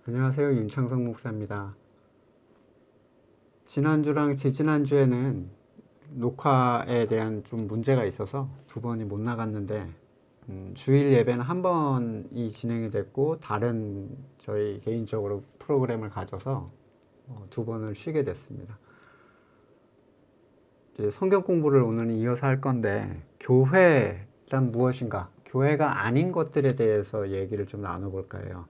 안녕하세요. 윤창성 목사입니다. 지난주랑 지지난주에는 녹화에 대한 좀 문제가 있어서 두 번이 못 나갔는데 주일 예배는 한 번이 진행이 됐고 다른 저희 개인적으로 프로그램을 가져서 두 번을 쉬게 됐습니다. 이제 성경 공부를 오늘은 이어서 할 건데 교회란 무엇인가? 교회가 아닌 것들에 대해서 얘기를 좀 나눠볼까 해요.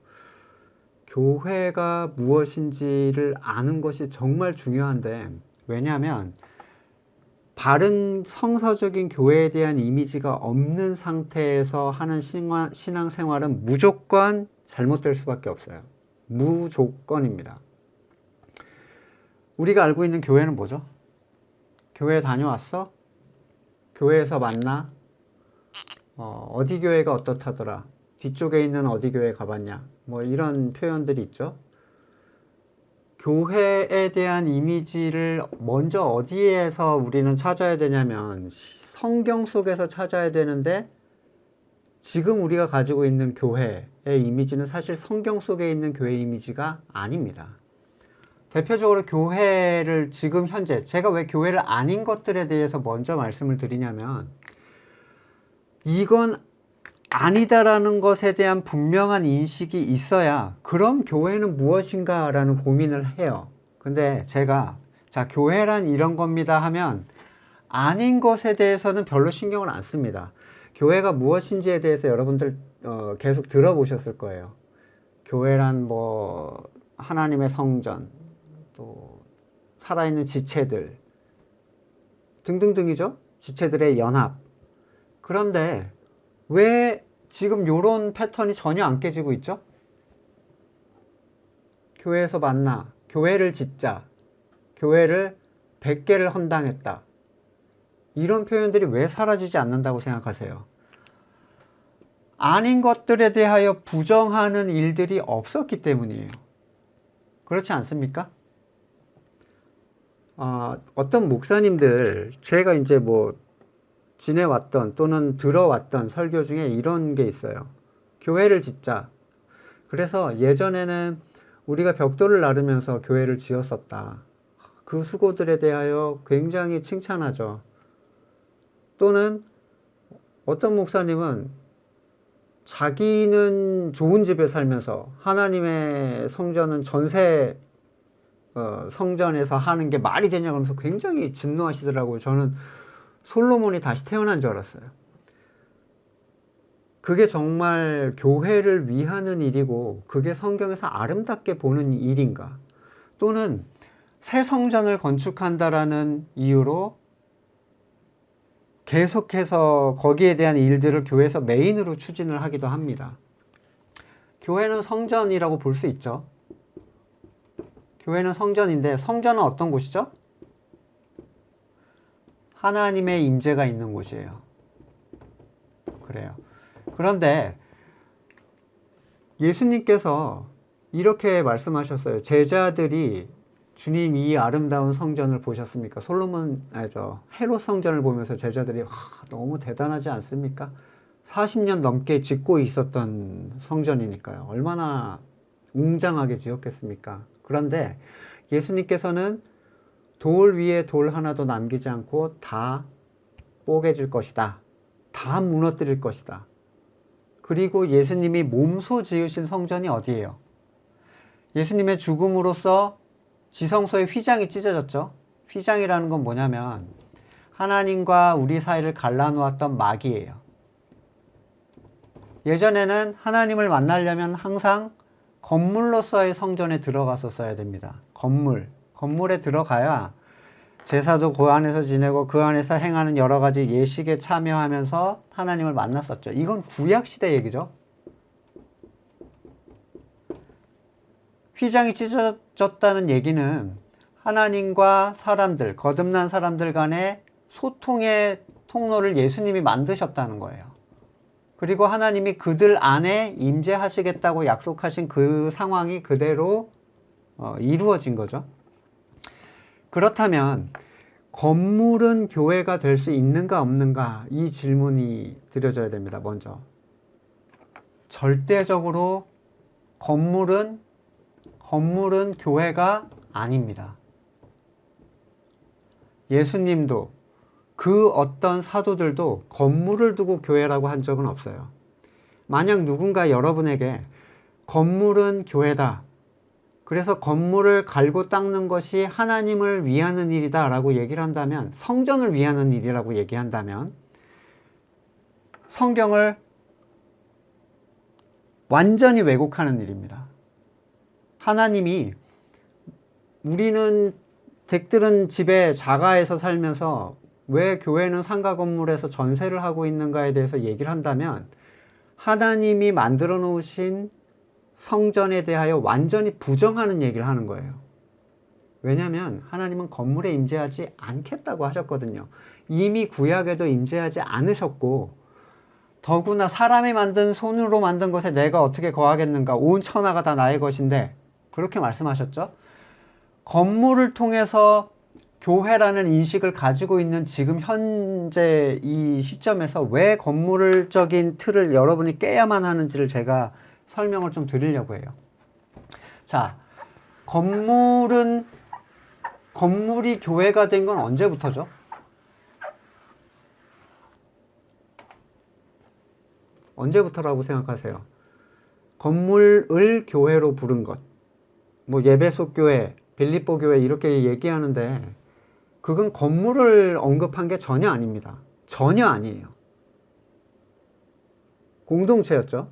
교회가 무엇인지를 아는 것이 정말 중요한데, 왜냐하면 바른 성서적인 교회에 대한 이미지가 없는 상태에서 하는 신앙생활은 무조건 잘못될 수밖에 없어요. 무조건입니다. 우리가 알고 있는 교회는 뭐죠? 교회 다녀왔어? 교회에서 만나? 어디 교회가 어떻다더라? 뒤쪽에 있는 어디 교회 가봤냐? 뭐 이런 표현들이 있죠. 교회에 대한 이미지를 먼저 어디에서 우리는 찾아야 되냐면 성경 속에서 찾아야 되는데, 지금 우리가 가지고 있는 교회의 이미지는 사실 성경 속에 있는 교회 이미지가 아닙니다. 대표적으로 교회를 지금 현재, 제가 왜 교회를 아닌 것들에 대해서 먼저 말씀을 드리냐면, 이건 아니다라는 것에 대한 분명한 인식이 있어야 그럼 교회는 무엇인가 라는 고민을 해요. 근데 제가 자, 교회란 이런 겁니다 하면 아닌 것에 대해서는 별로 신경을 안 씁니다. 교회가 무엇인지에 대해서 여러분들 계속 들어보셨을 거예요. 교회란 뭐 하나님의 성전, 또 살아있는 지체들 등등등이죠. 지체들의 연합. 그런데 왜 지금 이런 패턴이 전혀 안 깨지고 있죠? 교회에서 만나, 교회를 짓자, 교회를 100개를 헌당했다. 이런 표현들이 왜 사라지지 않는다고 생각하세요? 아닌 것들에 대하여 부정하는 일들이 없었기 때문이에요. 그렇지 않습니까? 어떤 목사님들, 제가 이제 뭐 지내왔던 또는 들어왔던 설교 중에 이런 게 있어요. 교회를 짓자. 그래서 예전에는 우리가 벽돌을 나르면서 교회를 지었었다. 그 수고들에 대하여 굉장히 칭찬하죠. 또는 어떤 목사님은 자기는 좋은 집에 살면서 하나님의 성전은 전세 성전에서 하는 게 말이 되냐 그러면서 굉장히 진노하시더라고요. 저는 솔로몬이 다시 태어난 줄 알았어요. 그게 정말 교회를 위하는 일이고 그게 성경에서 아름답게 보는 일인가? 또는 새 성전을 건축한다라는 이유로 계속해서 거기에 대한 일들을 교회에서 메인으로 추진을 하기도 합니다. 교회는 성전이라고 볼 수 있죠. 교회는 성전인데 성전은 어떤 곳이죠? 하나님의 임재가 있는 곳이에요. 그래요. 그런데 예수님께서 이렇게 말씀하셨어요. 제자들이 주님 이 아름다운 성전을 보셨습니까? 헤롯 성전을 보면서 제자들이 너무 대단하지 않습니까? 40년 넘게 짓고 있었던 성전이니까요. 얼마나 웅장하게 지었겠습니까? 그런데 예수님께서는 돌 위에 돌 하나도 남기지 않고 다 뽀개질 것이다. 다 무너뜨릴 것이다. 그리고 예수님이 몸소 지으신 성전이 어디예요? 예수님의 죽음으로써 지성소의 휘장이 찢어졌죠. 휘장이라는 건 뭐냐면 하나님과 우리 사이를 갈라놓았던 막이에요. 예전에는 하나님을 만나려면 항상 건물로서의 성전에 들어갔었어야 됩니다. 건물에 들어가야 제사도 그 안에서 지내고 그 안에서 행하는 여러 가지 예식에 참여하면서 하나님을 만났었죠. 이건 구약시대 얘기죠. 휘장이 찢어졌다는 얘기는 하나님과 사람들, 거듭난 사람들 간의 소통의 통로를 예수님이 만드셨다는 거예요. 그리고 하나님이 그들 안에 임재하시겠다고 약속하신 그 상황이 그대로 이루어진 거죠. 그렇다면 건물은 교회가 될 수 있는가 없는가, 이 질문이 드려져야 됩니다. 먼저 절대적으로 건물은 건물은 교회가 아닙니다. 예수님도 그 어떤 사도들도 건물을 두고 교회라고 한 적은 없어요. 만약 누군가 여러분에게 건물은 교회다, 그래서 건물을 갈고 닦는 것이 하나님을 위하는 일이다 라고 얘기를 한다면, 성전을 위하는 일이라고 얘기한다면 성경을 완전히 왜곡하는 일입니다. 하나님이, 우리는 댁들은 집에 자가에서 살면서 왜 교회는 상가 건물에서 전세를 하고 있는가에 대해서 얘기를 한다면, 하나님이 만들어 놓으신 성전에 대하여 완전히 부정하는 얘기를 하는 거예요. 왜냐하면 하나님은 건물에 임재하지 않겠다고 하셨거든요. 이미 구약에도 임재하지 않으셨고, 더구나 사람이 만든, 손으로 만든 것에 내가 어떻게 거하겠는가, 온 천하가 다 나의 것인데, 그렇게 말씀하셨죠. 건물을 통해서 교회라는 인식을 가지고 있는 지금 현재 이 시점에서 왜 건물적인 틀을 여러분이 깨야만 하는지를 제가 설명을 좀 드리려고 해요. 자, 건물이 교회가 된 건 언제부터죠? 언제부터라고 생각하세요? 건물을 교회로 부른 것, 뭐 예배소 교회, 빌립보 교회 이렇게 얘기하는데, 그건 건물을 언급한 게 전혀 아닙니다. 전혀 아니에요. 공동체였죠.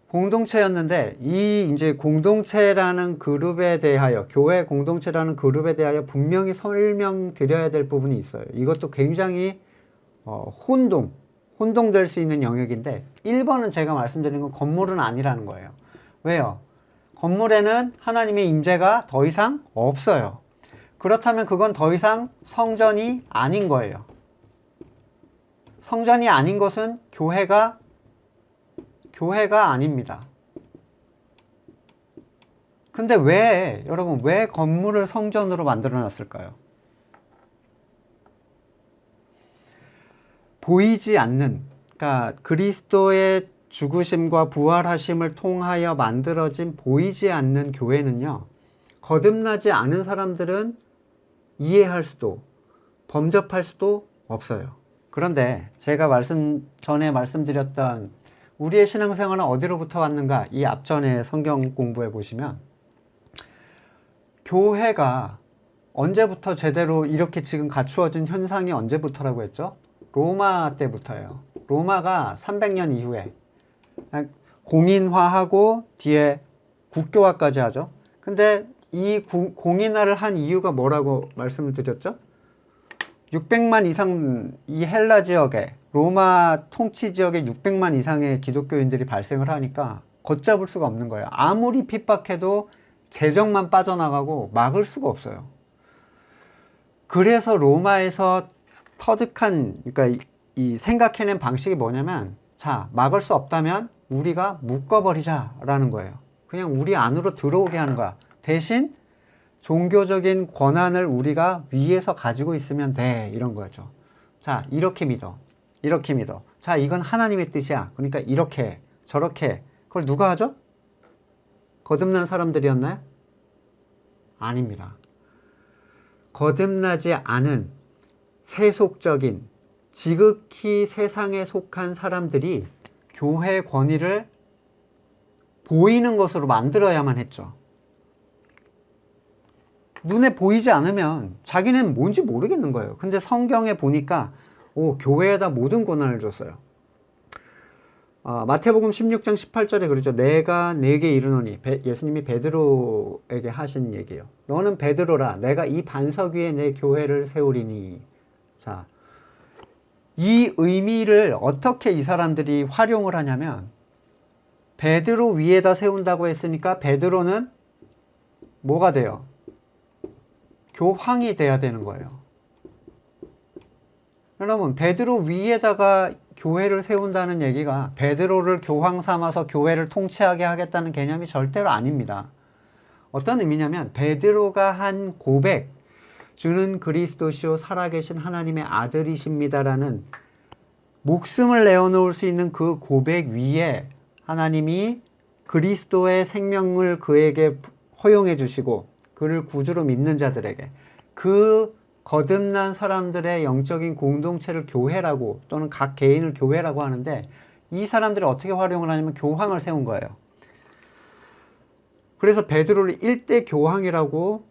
공동체였는데, 이 이제 공동체라는 그룹에 대하여, 교회 공동체라는 그룹에 대하여 분명히 설명드려야 될 부분이 있어요. 이것도 굉장히 혼동될 수 있는 영역인데, 1번은 제가 말씀드린 건 건물은 아니라는 거예요. 왜요? 건물에는 하나님의 임재가 더 이상 없어요. 그렇다면 그건 더 이상 성전이 아닌 거예요. 성전이 아닌 것은 교회가 아닙니다. 근데 여러분, 왜 건물을 성전으로 만들어 놨을까요? 보이지 않는, 그러니까 그리스도의 죽으심과 부활하심을 통하여 만들어진 보이지 않는 교회는요, 거듭나지 않은 사람들은 이해할 수도, 범접할 수도 없어요. 그런데 제가 전에 말씀드렸던 우리의 신앙생활은 어디로부터 왔는가? 이 앞전에 성경 공부해 보시면, 교회가 언제부터 제대로 이렇게 지금 갖추어진 현상이 언제부터라고 했죠? 로마 때부터예요. 로마가 300년 이후에 공인화하고 뒤에 국교화까지 하죠. 근데 이 공인화를 한 이유가 뭐라고 말씀을 드렸죠? 600만 이상, 이 헬라 지역에, 로마 통치 지역에 600만 이상의 기독교인들이 발생을 하니까 걷잡을 수가 없는 거예요. 아무리 핍박해도 재정만 빠져나가고 막을 수가 없어요. 그래서 로마에서 터득한, 그러니까 이 생각해낸 방식이 뭐냐면, 자, 막을 수 없다면 우리가 묶어버리자라는 거예요. 그냥 우리 안으로 들어오게 하는 거야. 대신 종교적인 권한을 우리가 위에서 가지고 있으면 돼, 이런 거죠. 자, 이렇게 믿어. 자, 이건 하나님의 뜻이야. 그러니까 이렇게, 저렇게. 그걸 누가 하죠? 거듭난 사람들이었나요? 아닙니다. 거듭나지 않은 세속적인, 지극히 세상에 속한 사람들이 교회 권위를 보이는 것으로 만들어야만 했죠. 눈에 보이지 않으면 자기는 뭔지 모르겠는 거예요. 근데 성경에 보니까 교회에다 모든 권한을 줬어요. 마태복음 16장 18절에 그러죠. 내가 네게 이르노니, 예수님이 베드로에게 하신 얘기예요. 너는 베드로라, 내가 이 반석 위에 내 교회를 세우리니. 자, 이 의미를 어떻게 이 사람들이 활용을 하냐면, 베드로 위에다 세운다고 했으니까 베드로는 뭐가 돼요? 교황이 돼야 되는 거예요. 여러분, 베드로 위에다가 교회를 세운다는 얘기가 베드로를 교황 삼아서 교회를 통치하게 하겠다는 개념이 절대로 아닙니다. 어떤 의미냐면, 베드로가 한 고백, 주는 그리스도시요 살아계신 하나님의 아들이십니다라는 목숨을 내어놓을 수 있는 그 고백 위에 하나님이 그리스도의 생명을 그에게 허용해 주시고 그를 구주로 믿는 자들에게 그 거듭난 사람들의 영적인 공동체를 교회라고 또는 각 개인을 교회라고 하는데 이 사람들이 어떻게 활용을 하냐면 교황을 세운 거예요. 그래서 베드로를 1대 교황이라고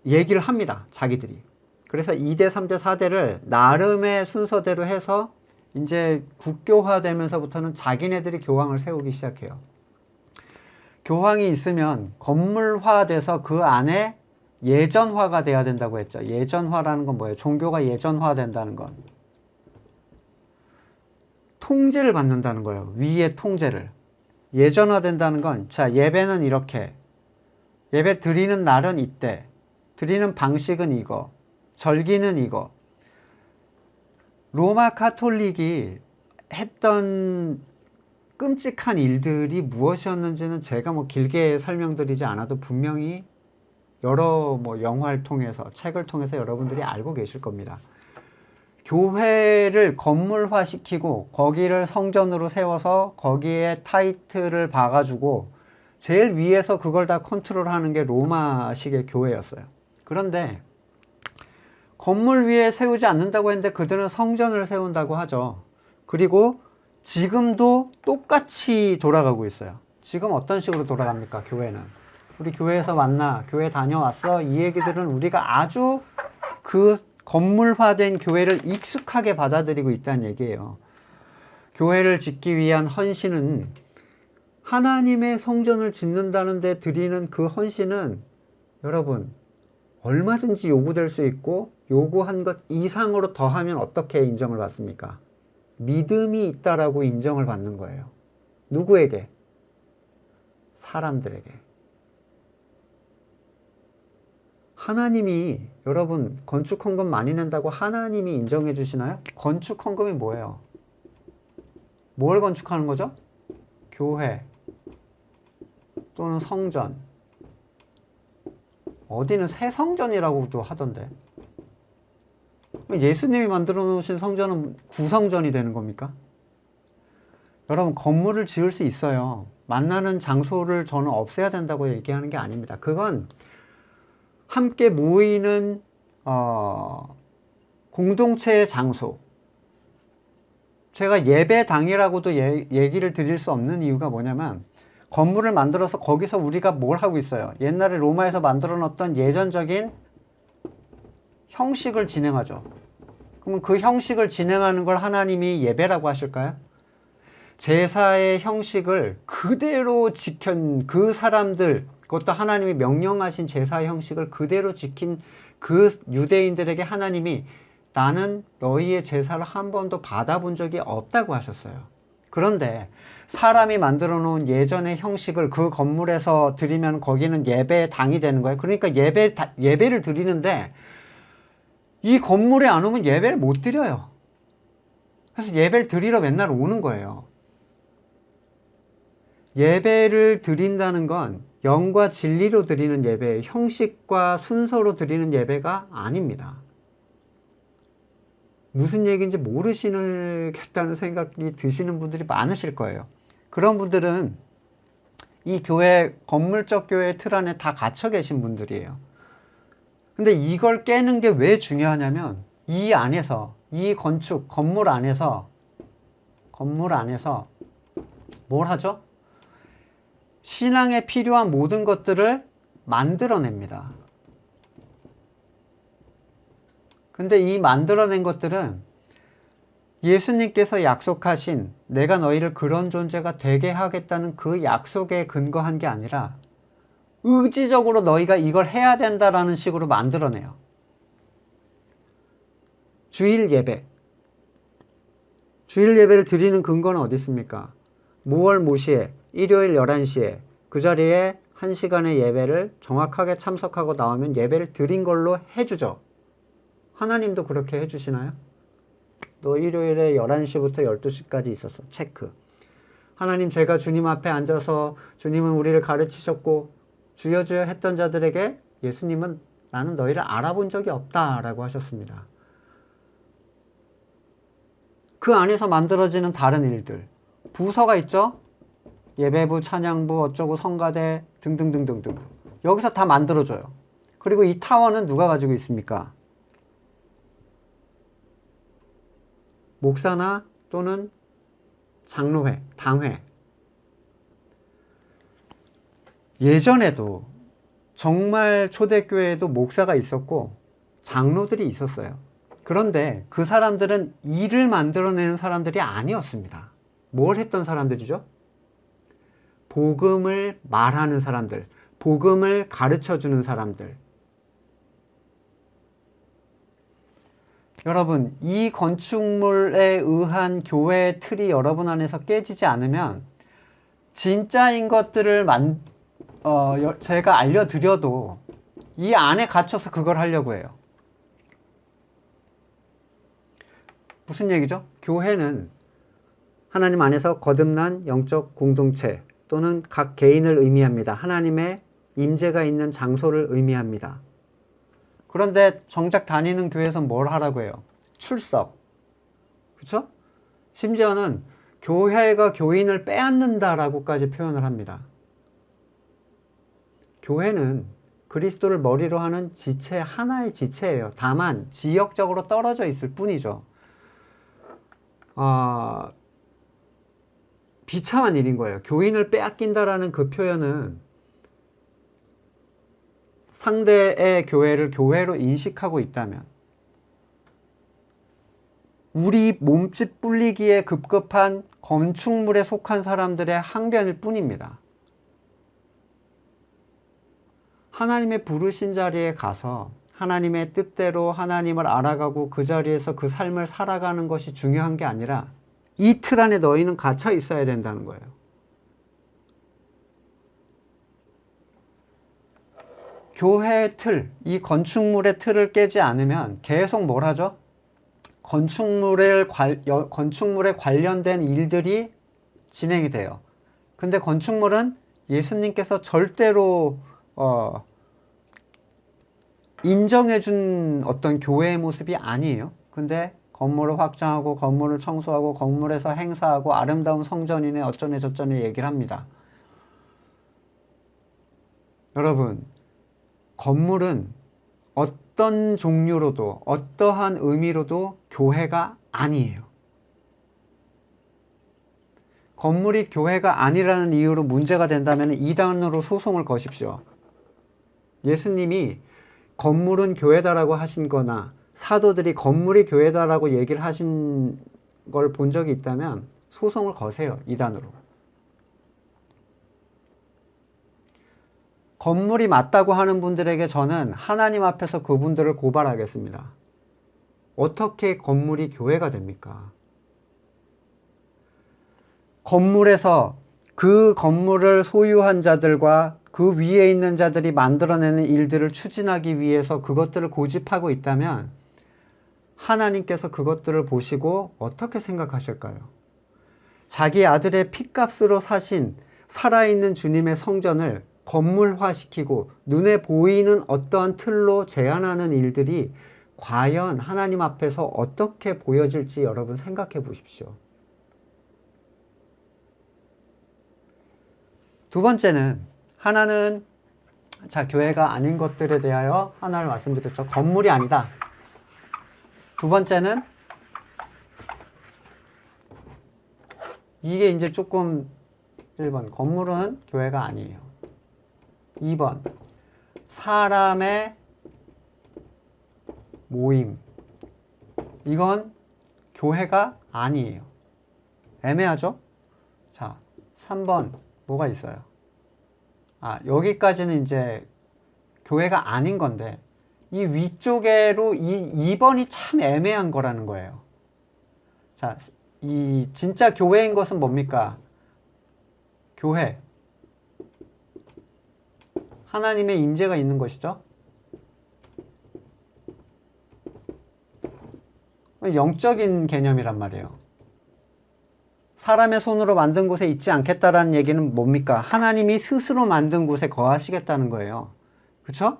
얘기를 합니다. 자기들이. 그래서 2대, 3대, 4대를 나름의 순서대로 해서 이제 국교화되면서부터는 자기네들이 교황을 세우기 시작해요. 교황이 있으면 건물화돼서 그 안에 예전화가 돼야 된다고 했죠. 예전화라는 건 뭐예요? 종교가 예전화된다는 건 통제를 받는다는 거예요. 위의 통제를. 예전화된다는 건 자, 예배는 이렇게, 예배 드리는 날은 이때, 드리는 방식은 이거, 절기는 이거. 로마 카톨릭이 했던 끔찍한 일들이 무엇이었는지는 제가 뭐 길게 설명드리지 않아도 분명히 여러 영화를 통해서, 책을 통해서 여러분들이 알고 계실 겁니다. 교회를 건물화시키고 거기를 성전으로 세워서 거기에 타이틀을 박아주고 제일 위에서 그걸 다 컨트롤하는 게 로마식의 교회였어요. 그런데 건물 위에 세우지 않는다고 했는데 그들은 성전을 세운다고 하죠. 그리고 지금도 똑같이 돌아가고 있어요. 지금 어떤 식으로 돌아갑니까? 교회는. 우리 교회에서 만나, 교회 다녀왔어? 이 얘기들은 우리가 아주 그 건물화된 교회를 익숙하게 받아들이고 있다는 얘기예요. 교회를 짓기 위한 헌신은 하나님의 성전을 짓는다는 데 드리는 그 헌신은 여러분 얼마든지 요구될 수 있고 요구한 것 이상으로 더하면 어떻게 인정을 받습니까? 믿음이 있다라고 인정을 받는 거예요. 누구에게? 사람들에게. 하나님이 여러분 건축 헌금 많이 낸다고 하나님이 인정해 주시나요? 건축 헌금이 뭐예요? 뭘 건축하는 거죠? 교회 또는 성전. 어디는 새 성전이라고도 하던데. 예수님이 만들어 놓으신 성전은 구성전이 되는 겁니까? 여러분 건물을 지을 수 있어요. 만나는 장소를 저는 없애야 된다고 얘기하는 게 아닙니다. 그건 함께 모이는 공동체의 장소. 제가 예배당이라고도 얘기를 드릴 수 없는 이유가 뭐냐면 건물을 만들어서 거기서 우리가 뭘 하고 있어요? 옛날에 로마에서 만들어 놓았던 예전적인 형식을 진행하죠. 그러면 그 형식을 진행하는 걸 하나님이 예배라고 하실까요? 제사의 형식을 그대로 지킨 그 사람들, 그것도 하나님이 명령하신 제사 형식을 그대로 지킨 그 유대인들에게 하나님이 나는 너희의 제사를 한 번도 받아본 적이 없다고 하셨어요. 그런데 사람이 만들어 놓은 예전의 형식을 그 건물에서 드리면 거기는 예배의 당이 되는 거예요. 그러니까 예배를 드리는데 이 건물에 안 오면 예배를 못 드려요. 그래서 예배를 드리러 맨날 오는 거예요. 예배를 드린다는 건 영과 진리로 드리는 예배, 형식과 순서로 드리는 예배가 아닙니다. 무슨 얘기인지 모르시겠다는 생각이 드시는 분들이 많으실 거예요. 그런 분들은 이 교회, 건물적 교회의 틀 안에 다 갇혀 계신 분들이에요. 근데 이걸 깨는 게 왜 중요하냐면 이 안에서, 이 건축, 건물 안에서 뭘 하죠? 신앙에 필요한 모든 것들을 만들어냅니다. 근데 이 만들어낸 것들은 예수님께서 약속하신 내가 너희를 그런 존재가 되게 하겠다는 그 약속에 근거한 게 아니라 의지적으로 너희가 이걸 해야 된다라는 식으로 만들어내요. 주일 예배를 드리는 근거는 어디 있습니까? 모월 모시에 일요일 11시에 그 자리에 1시간의 예배를 정확하게 참석하고 나오면 예배를 드린 걸로 해주죠. 하나님도 그렇게 해주시나요? 너 일요일에 11시부터 12시까지 있었어. 체크. 하나님 제가 주님 앞에 앉아서 주님은 우리를 가르치셨고 주여 주여 했던 자들에게 예수님은 나는 너희를 알아본 적이 없다라고 하셨습니다. 그 안에서 만들어지는 다른 일들. 부서가 있죠? 예배부, 찬양부, 어쩌고 성가대 등등등등등. 여기서 다 만들어줘요. 그리고 이 타워는 누가 가지고 있습니까? 목사나 또는 장로회, 당회. 예전에도 정말 초대교회에도 목사가 있었고 장로들이 있었어요. 그런데 그 사람들은 일을 만들어내는 사람들이 아니었습니다. 뭘 했던 사람들이죠? 복음을 말하는 사람들, 복음을 가르쳐주는 사람들. 여러분, 이 건축물에 의한 교회의 틀이 여러분 안에서 깨지지 않으면 진짜인 것들을 제가 알려드려도 이 안에 갇혀서 그걸 하려고 해요. 무슨 얘기죠? 교회는 하나님 안에서 거듭난 영적 공동체 또는 각 개인을 의미합니다. 하나님의 임재가 있는 장소를 의미합니다. 그런데 정작 다니는 교회에서 뭘 하라고 해요? 출석. 그렇죠? 심지어는 교회가 교인을 빼앗는다라고까지 표현을 합니다. 교회는 그리스도를 머리로 하는 지체, 하나의 지체예요. 다만 지역적으로 떨어져 있을 뿐이죠. 비참한 일인 거예요. 교인을 빼앗긴다라는 그 표현은 상대의 교회를 교회로 인식하고 있다면 우리 몸집 불리기에 급급한 건축물에 속한 사람들의 항변일 뿐입니다. 하나님의 부르신 자리에 가서 하나님의 뜻대로 하나님을 알아가고 그 자리에서 그 삶을 살아가는 것이 중요한 게 아니라 이 틀 안에 너희는 갇혀 있어야 된다는 거예요. 교회의 틀, 이 건축물의 틀을 깨지 않으면 계속 뭘 하죠? 건축물에 관련된 일들이 진행이 돼요. 근데 건축물은 예수님께서 절대로 인정해준 어떤 교회의 모습이 아니에요. 근데 건물을 확장하고 건물을 청소하고 건물에서 행사하고 아름다운 성전이네 어쩌네 저쩌네 얘기를 합니다. 여러분, 건물은 어떤 종류로도 어떠한 의미로도 교회가 아니에요. 건물이 교회가 아니라는 이유로 문제가 된다면 이단으로 소송을 거십시오. 예수님이 건물은 교회다라고 하신 거나 사도들이 건물이 교회다라고 얘기를 하신 걸 본 적이 있다면 소송을 거세요. 이단으로. 건물이 맞다고 하는 분들에게 저는 하나님 앞에서 그분들을 고발하겠습니다. 어떻게 건물이 교회가 됩니까? 건물에서 그 건물을 소유한 자들과 그 위에 있는 자들이 만들어내는 일들을 추진하기 위해서 그것들을 고집하고 있다면 하나님께서 그것들을 보시고 어떻게 생각하실까요? 자기 아들의 핏값으로 사신 살아있는 주님의 성전을 건물화시키고 눈에 보이는 어떠한 틀로 제한하는 일들이 과연 하나님 앞에서 어떻게 보여질지 여러분 생각해 보십시오. 두 번째는 하나는 교회가 아닌 것들에 대하여 하나를 말씀드렸죠. 건물이 아니다. 두 번째는 이게 이제 조금 1번 건물은 교회가 아니에요. 2번 사람의 모임 이건 교회가 아니에요. 애매하죠? 자, 3번 뭐가 있어요? 여기까지는 이제 교회가 아닌 건데 이 위쪽에로 이 2번이 참 애매한 거라는 거예요. 자, 이 진짜 교회인 것은 뭡니까? 교회. 하나님의 임재가 있는 것이죠. 영적인 개념이란 말이에요. 사람의 손으로 만든 곳에 있지 않겠다라는 얘기는 뭡니까? 하나님이 스스로 만든 곳에 거하시겠다는 거예요. 그렇죠?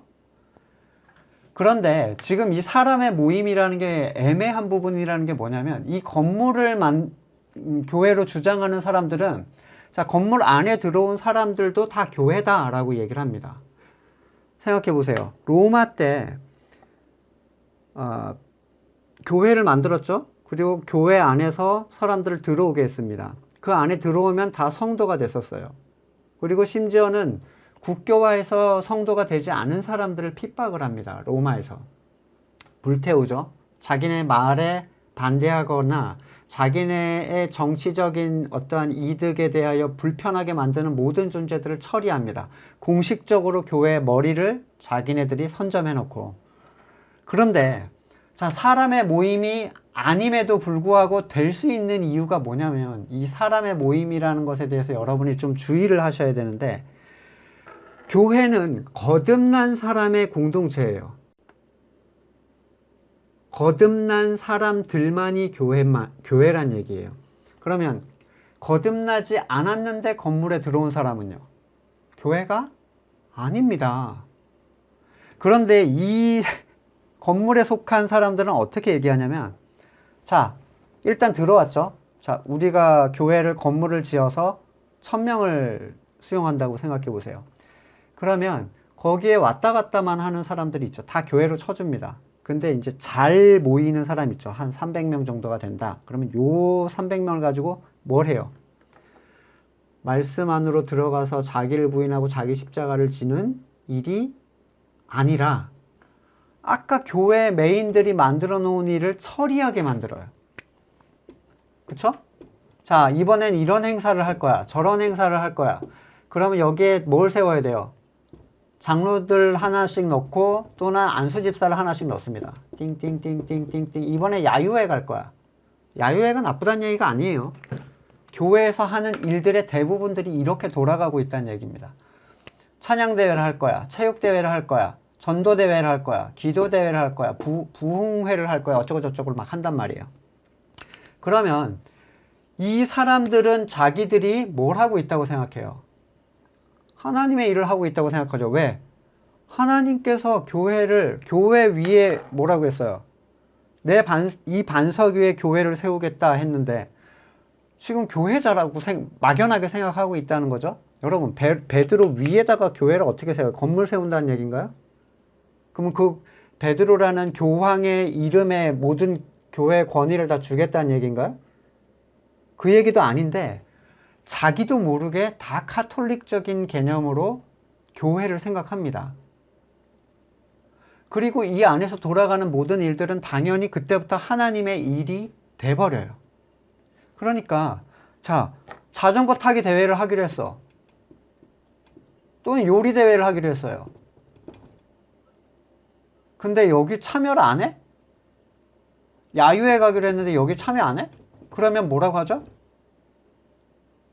그런데 지금 이 사람의 모임이라는 게 애매한 부분이라는 게 뭐냐면 이 건물을 교회로 주장하는 사람들은 자, 건물 안에 들어온 사람들도 다 교회다라고 얘기를 합니다. 생각해 보세요. 로마 때 교회를 만들었죠. 그리고 교회 안에서 사람들을 들어오게 했습니다. 그 안에 들어오면 다 성도가 됐었어요. 그리고 심지어는 국교화해서 성도가 되지 않은 사람들을 핍박을 합니다. 로마에서. 불태우죠. 자기네 말에 반대하거나 자기네의 정치적인 어떠한 이득에 대하여 불편하게 만드는 모든 존재들을 처리합니다. 공식적으로 교회의 머리를 자기네들이 선점해 놓고. 그런데 자, 사람의 모임이 아님에도 불구하고 될 수 있는 이유가 뭐냐면, 이 사람의 모임이라는 것에 대해서 여러분이 좀 주의를 하셔야 되는데, 교회는 거듭난 사람의 공동체예요. 거듭난 사람들만이 교회란 얘기예요. 그러면 거듭나지 않았는데 건물에 들어온 사람은요? 교회가 아닙니다. 그런데 이 건물에 속한 사람들은 어떻게 얘기하냐면, 자, 일단 들어왔죠. 자, 우리가 교회를 건물을 지어서 1000명을 수용한다고 생각해 보세요. 그러면 거기에 왔다 갔다만 하는 사람들이 있죠. 다 교회로 쳐줍니다. 근데 이제 잘 모이는 사람 있죠. 한 300명 정도가 된다. 그러면 요 300명을 가지고 뭘 해요? 말씀 안으로 들어가서 자기를 부인하고 자기 십자가를 지는 일이 아니라 아까 교회 메인들이 만들어 놓은 일을 처리하게 만들어요. 그쵸? 자, 이번엔 이런 행사를 할 거야. 저런 행사를 할 거야. 그러면 여기에 뭘 세워야 돼요? 장로들 하나씩 넣고 또는 안수집사를 하나씩 넣습니다. 띵띵띵띵띵띵. 이번에 야유회 갈 거야. 야유회가 나쁘다는 얘기가 아니에요. 교회에서 하는 일들의 대부분들이 이렇게 돌아가고 있다는 얘기입니다. 찬양대회를 할 거야. 체육대회를 할 거야. 전도대회를 할 거야. 기도대회를 할 거야. 부흥회를 할 거야. 어쩌고저쩌고를 막 한단 말이에요. 그러면 이 사람들은 자기들이 뭘 하고 있다고 생각해요? 하나님의 일을 하고 있다고 생각하죠. 왜? 하나님께서 교회 위에 뭐라고 했어요? 이 반석 위에 교회를 세우겠다 했는데 지금 교회자라고 막연하게 생각하고 있다는 거죠. 여러분, 베드로 위에다가 교회를 어떻게 세워요? 건물 세운다는 얘기인가요? 그러면 그 베드로라는 교황의 이름에 모든 교회의 권위를 다 주겠다는 얘기인가요? 그 얘기도 아닌데 자기도 모르게 다 카톨릭적인 개념으로 교회를 생각합니다. 그리고 이 안에서 돌아가는 모든 일들은 당연히 그때부터 하나님의 일이 돼버려요. 그러니까 자, 자전거 타기 대회를 하기로 했어. 또는 요리 대회를 하기로 했어요. 근데 여기 참여를 안 해? 야유회 가기로 했는데 여기 참여 안 해? 그러면 뭐라고 하죠?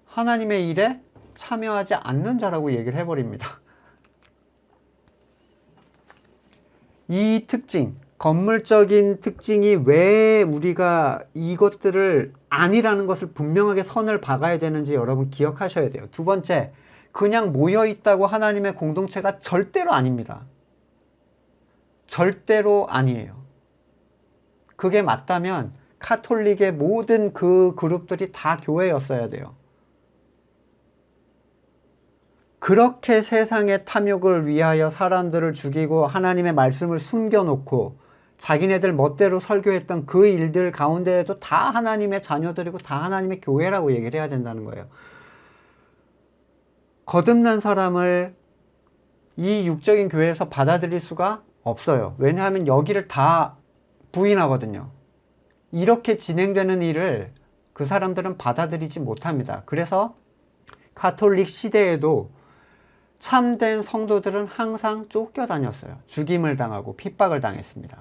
하나님의 일에 참여하지 않는 자라고 얘기를 해버립니다. 이 특징, 건물적인 특징이 왜 우리가 이것들을 아니라는 것을 분명하게 선을 박아야 되는지 여러분 기억하셔야 돼요. 두 번째, 그냥 모여있다고 하나님의 공동체가 절대로 아닙니다. 절대로 아니에요. 그게 맞다면 카톨릭의 모든 그 그룹들이 다 교회였어야 돼요. 그렇게 세상의 탐욕을 위하여 사람들을 죽이고 하나님의 말씀을 숨겨놓고 자기네들 멋대로 설교했던 그 일들 가운데에도 다 하나님의 자녀들이고 다 하나님의 교회라고 얘기를 해야 된다는 거예요. 거듭난 사람을 이 육적인 교회에서 받아들일 수가 없어요. 왜냐하면 여기를 다 부인하거든요. 이렇게 진행되는 일을 그 사람들은 받아들이지 못합니다. 그래서 카톨릭 시대에도 참된 성도들은 항상 쫓겨다녔어요. 죽임을 당하고 핍박을 당했습니다.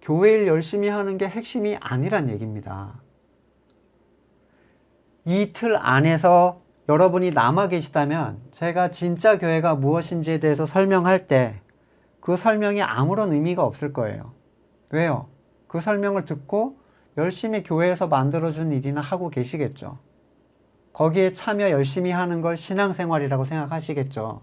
교회 일 열심히 하는 게 핵심이 아니란 얘기입니다. 이 틀 안에서 여러분이 남아 계시다면 제가 진짜 교회가 무엇인지에 대해서 설명할 때 그 설명이 아무런 의미가 없을 거예요. 왜요? 그 설명을 듣고 열심히 교회에서 만들어준 일이나 하고 계시겠죠. 거기에 참여 열심히 하는 걸 신앙생활이라고 생각하시겠죠.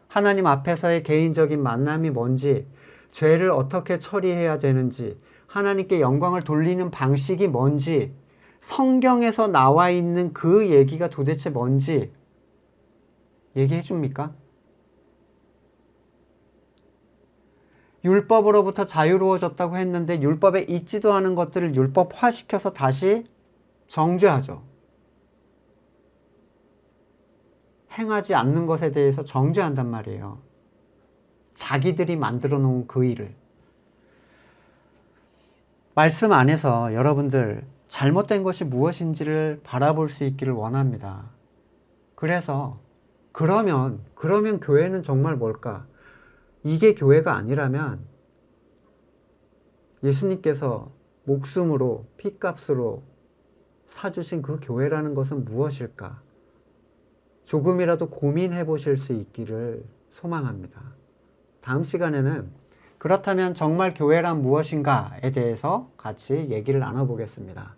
하나님 앞에서의 개인적인 만남이 뭔지, 죄를 어떻게 처리해야 되는지, 하나님께 영광을 돌리는 방식이 뭔지, 성경에서 나와 있는 그 얘기가 도대체 뭔지 얘기해 줍니까? 율법으로부터 자유로워졌다고 했는데 율법에 있지도 않은 것들을 율법화시켜서 다시 정죄하죠. 행하지 않는 것에 대해서 정죄한단 말이에요. 자기들이 만들어 놓은 그 일을. 말씀 안에서 여러분들 잘못된 것이 무엇인지를 바라볼 수 있기를 원합니다. 그래서 그러면 교회는 정말 뭘까? 이게 교회가 아니라면 예수님께서 목숨으로 핏값으로 사주신 그 교회라는 것은 무엇일까? 조금이라도 고민해 보실 수 있기를 소망합니다. 다음 시간에는 그렇다면 정말 교회란 무엇인가에 대해서 같이 얘기를 나눠보겠습니다.